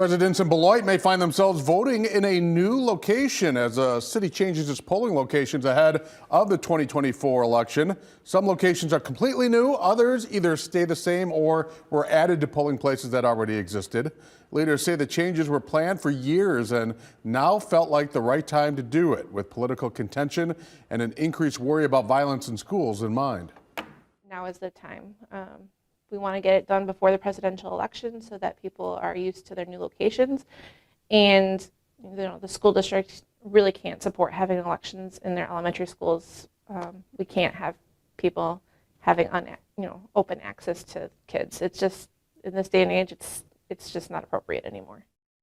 Residents in Beloit may find themselves voting in a new location as the city changes its polling locations ahead of the 2024 election. Some locations are completely new, others either stay the same or were added to polling places that already existed. Leaders say the changes were planned for years and now felt like the right time to do it, with political contention and an increased worry about violence in schools in mind. Now is the time. We want to get it done before the presidential election so that people are used to their new locations, and the school district really can't support having elections in their elementary schools. We can't have people having open access to kids. It's just, in this day and age, it's just not appropriate anymore.